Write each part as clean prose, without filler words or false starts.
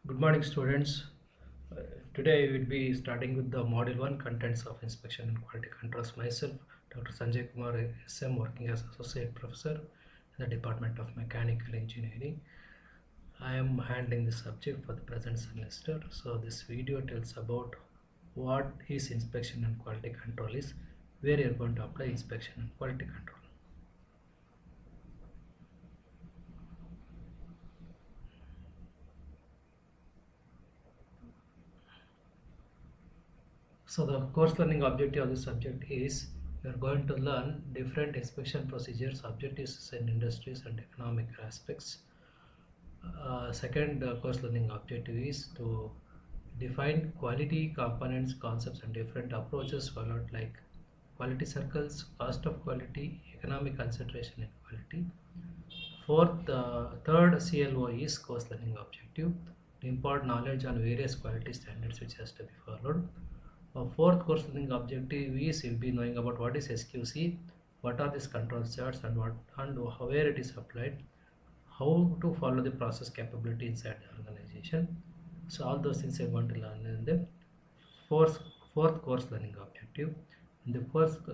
Good morning, students. Today we will be starting with the Module 1 Contents of Inspection and Quality Controls. Myself, Dr. Sanjay Kumar SM, working as Associate Professor in the Department of Mechanical Engineering. I am handling this subject for the present semester. So this video tells about what is inspection and quality control is, where you are going to apply inspection and quality control. So the course learning objective of this subject is we are going to learn different inspection procedures, objectives in industries and economic aspects. Second course learning objective is to define quality components, concepts and different approaches followed like quality circles, cost of quality, economic consideration in quality. Third CLO is course learning objective to impart knowledge on various quality standards which has to be followed. Fourth course learning objective is you'll be knowing about what is SQC, what are these control charts and where it is applied, how to follow the process capability inside the organization. So all those things you're going to learn in the fourth course learning objective. And the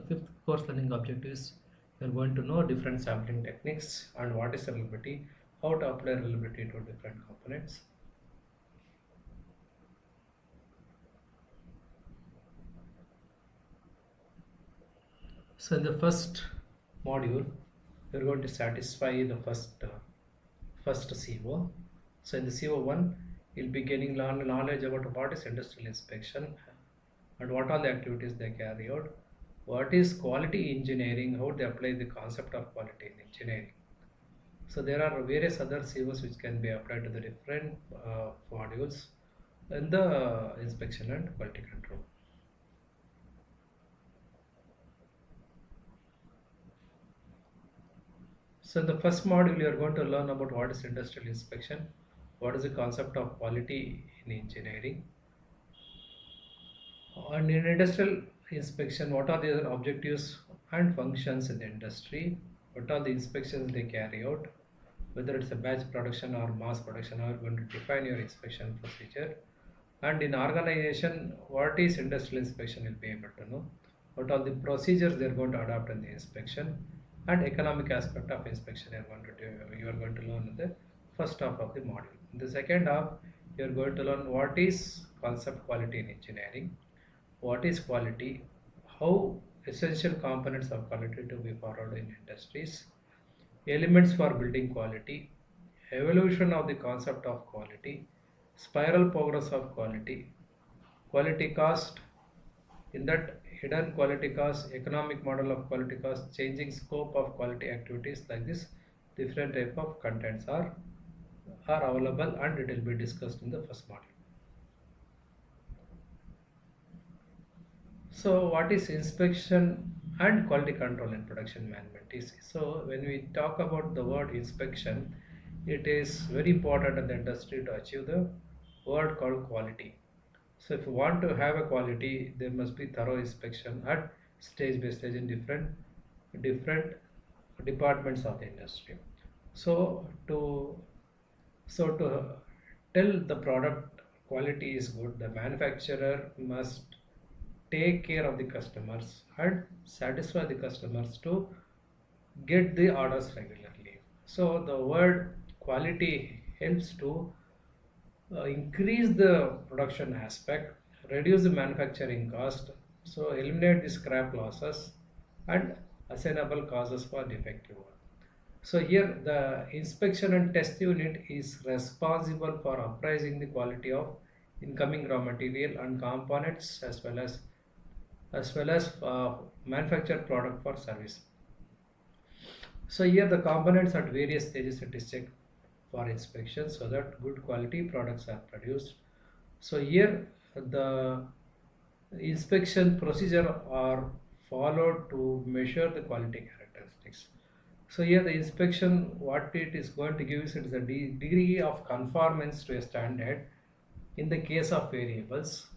fifth course learning objective is you're going to know different sampling techniques and what is reliability, how to apply reliability to different components. So in the first module, we are going to satisfy the first CO. So in the CO1, you'll be gaining knowledge about what is industrial inspection and what are the activities they carry out. What is quality engineering? How they apply the concept of quality in engineering. So there are various other COs which can be applied to the different modules in the inspection and quality control. So in the first module, you are going to learn about what is industrial inspection, what is the concept of quality in engineering, and in industrial inspection, what are the objectives and functions in the industry, what are the inspections they carry out, whether it's a batch production or mass production, how you are going to define your inspection procedure, and in organization, what is industrial inspection, you'll be able to know, what are the procedures they are going to adopt in the inspection, and economic aspect of inspection you are going to learn in the first half of the module. In the second half, you are going to learn what is concept quality in engineering, what is quality, how essential components of quality to be followed in industries, elements for building quality, evolution of the concept of quality, spiral progress of quality, quality cost, in that hidden quality cost, economic model of quality cost, changing scope of quality activities, like this different type of contents are available and it will be discussed in the first module. So what is inspection and quality control in production management is, so when we talk about the word inspection, it is very important in the industry to achieve the word called quality. So if you want to have a quality, there must be thorough inspection at stage by stage in different departments of the industry. So to tell the product quality is good, the manufacturer must take care of the customers and satisfy the customers to get the orders regularly. So the word quality helps to increase the production aspect, reduce the manufacturing cost, so eliminate the scrap losses and assignable causes for defective work. So here the inspection and test unit is responsible for appraising the quality of incoming raw material and components as well as manufactured product for service. So here the components at various stages it is checked for inspection so that good quality products are produced. So here the inspection procedure are followed to measure the quality characteristics. So here the inspection, what it is going to give is it is a degree of conformance to a standard in the case of variables.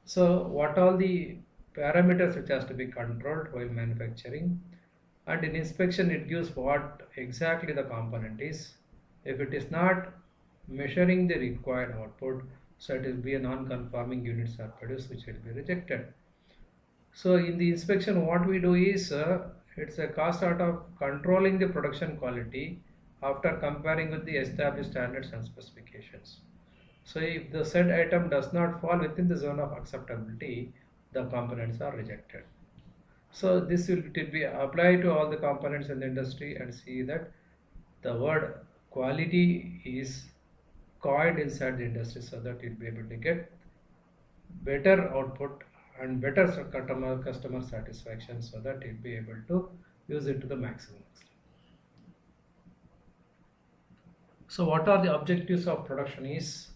So what all the parameters which has to be controlled while manufacturing, and in inspection it gives what exactly the component is. If it is not measuring the required output, so it will be a non-conforming units are produced which will be rejected. So in the inspection what we do is it's a cost out of controlling the production quality after comparing with the established standards and specifications. So if the said item does not fall within the zone of acceptability, the components are rejected. So this will be applied to all the components in the industry, and see that the word quality is coined inside the industry, so that you'll be able to get better output and better customer satisfaction, so that you'll be able to use it to the maximum extent. So what are the objectives of production is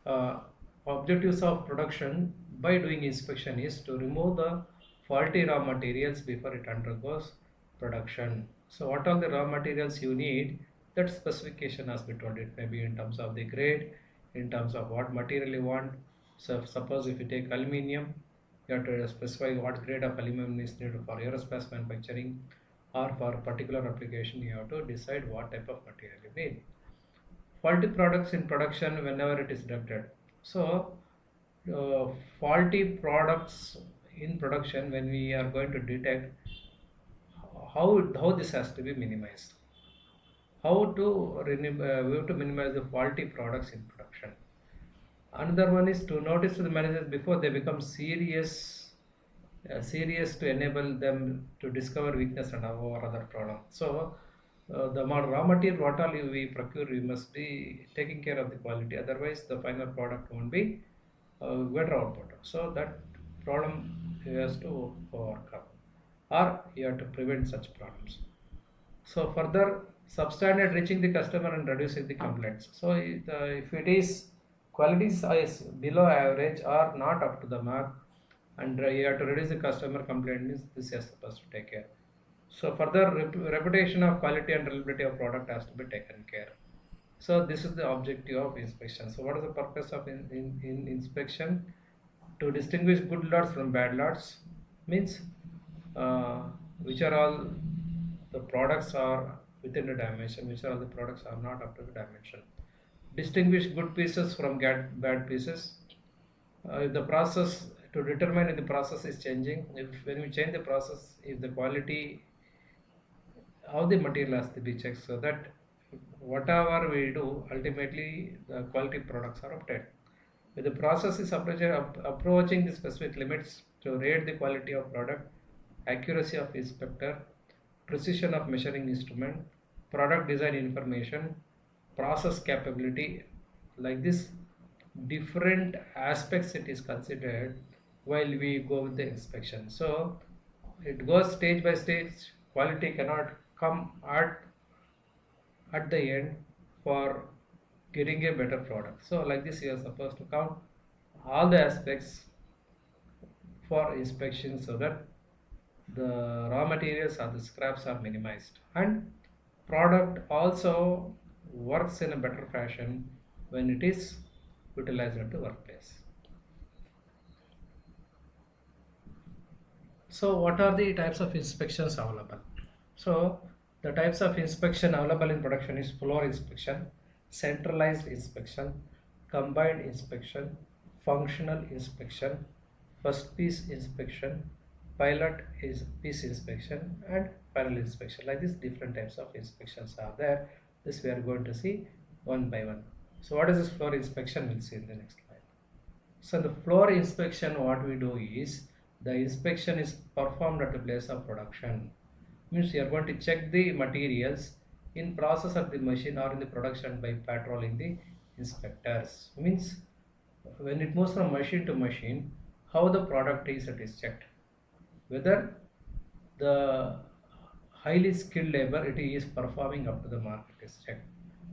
uh, objectives of production by doing inspection is to remove the faulty raw materials before it undergoes production. So what are the raw materials you need, that specification has been told. It may be in terms of the grade, in terms of what material you want. So suppose if you take aluminium, you have to specify what grade of aluminum is needed for aerospace manufacturing, or for a particular application you have to decide what type of material you need. Faulty products in production whenever it is detected. So uh, faulty products in production, when we are going to detect, how this has to be minimized, how to we have to minimize the faulty products in production. Another one is to notice to the managers before they become serious, to enable them to discover weakness and or other problem. So the raw material what all we procure, we must be taking care of the quality, otherwise the final product won't be better output. So that problem you has to overcome, or you have to prevent such problems. So further, substandard reaching the customer and reducing the complaints. So if it is quality is below average or not up to the mark, and you have to reduce the customer complaint, means this is supposed to take care. So further, reputation of quality and reliability of product has to be taken care. So this is the objective of inspection. So what is the purpose of in inspection? To distinguish good lots from bad lots, means uh, which are all the products are within the dimension, which are all the products are not up to the dimension. Distinguish good pieces from bad pieces. If the process, to determine if the process is changing, if when we change the process, if the quality, how the material has to be checked, so that whatever we do, ultimately the quality products are obtained. If the process is approaching the specific limits, to rate the quality of product, accuracy of inspector, precision of measuring instrument, product design information, process capability, like this different aspects it is considered while we go with the inspection. So it goes stage by stage. Quality cannot come at the end for getting a better product. So like this, you are supposed to count all the aspects for inspection, so that the raw materials or the scraps are minimized, and product also works in a better fashion when it is utilized at the workplace. So what are the types of inspections available? So the types of inspection available in production is floor inspection, centralized inspection, combined inspection, functional inspection, first piece inspection, pilot is piece inspection, and final inspection. Like this, different types of inspections are there. This we are going to see one by one. So what is this floor inspection? We'll see in the next slide. So the floor inspection, what we do is, the inspection is performed at the place of production. Means you are going to check the materials in process at the machine or in the production by patrolling the inspectors. Means when it moves from machine to machine, how the product is, it is checked. Whether the highly skilled labor it is performing up to the mark, it is checked.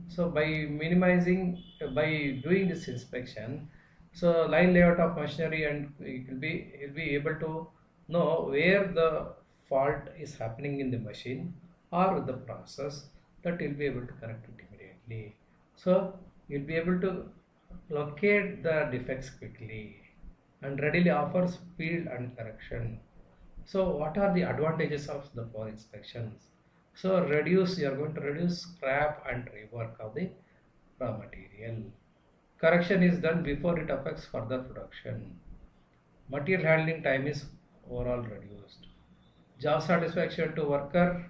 So by minimizing, by doing this inspection, so line layout of machinery, and it will be able to know where the fault is happening in the machine or with the process, that you'll be able to correct it immediately. So you'll be able to locate the defects quickly and readily offer speed and correction. So what are the advantages of the floor inspections? So you are going to reduce scrap and rework of the raw material. correction is done before it affects further production. Material handling time is overall reduced. Job satisfaction to worker,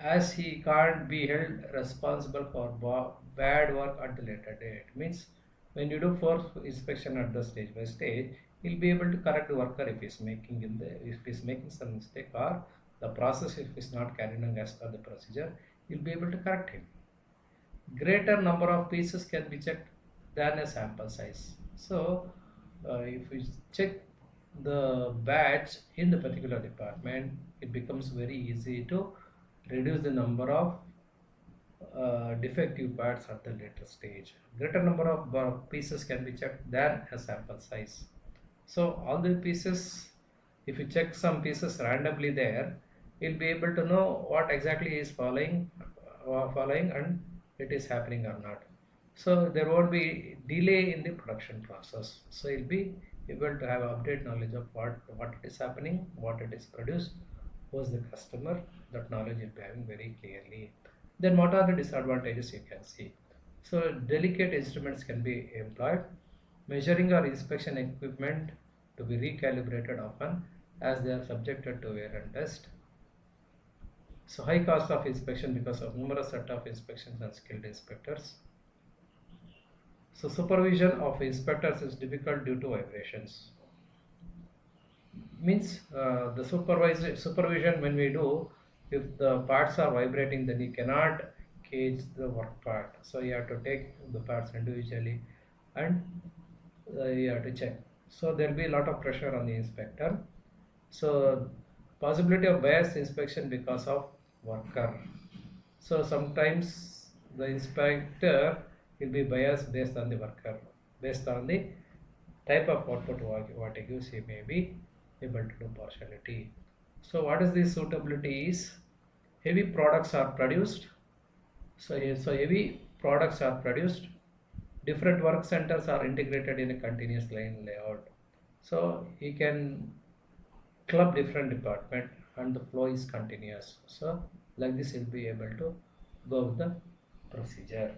as he can't be held responsible for bad work at the later date. Means when you do force inspection at the stage by stage, he'll be able to correct the worker if he's making some mistake, or the process if is not carried on as per the procedure, you'll be able to correct him. Greater number of pieces can be checked than a sample size. So if we check the batch in the particular department, it becomes very easy to reduce the number of defective parts at the later stage. Greater number of pieces can be checked than a sample size. So all the pieces, if you check some pieces randomly there, you'll be able to know what exactly is following and it is happening or not. So there won't be delay in the production process. So you'll be able to have update knowledge of what is happening, what it is produced, who's the customer. That knowledge you'll be having very clearly. Then what are the disadvantages you can see? So delicate instruments can be employed. Measuring or inspection equipment to be recalibrated often as they are subjected to wear and dust. So high cost of inspection because of numerous set of inspections and skilled inspectors. So supervision of inspectors is difficult due to vibrations. Means the supervision when we do, if the parts are vibrating, then you cannot gauge the work part. So you have to take the parts individually and you have to check. So there will be a lot of pressure on the inspector. So possibility of biased inspection because of worker. So sometimes the inspector will be biased based on the worker, based on the type of output what he gives, he may be able to do partiality. So what is the suitability is, heavy products are produced. So heavy products are produced. Different work centers are integrated in a continuous line layout. So he can club different department and the flow is continuous. So like this he'll be able to go with the procedure.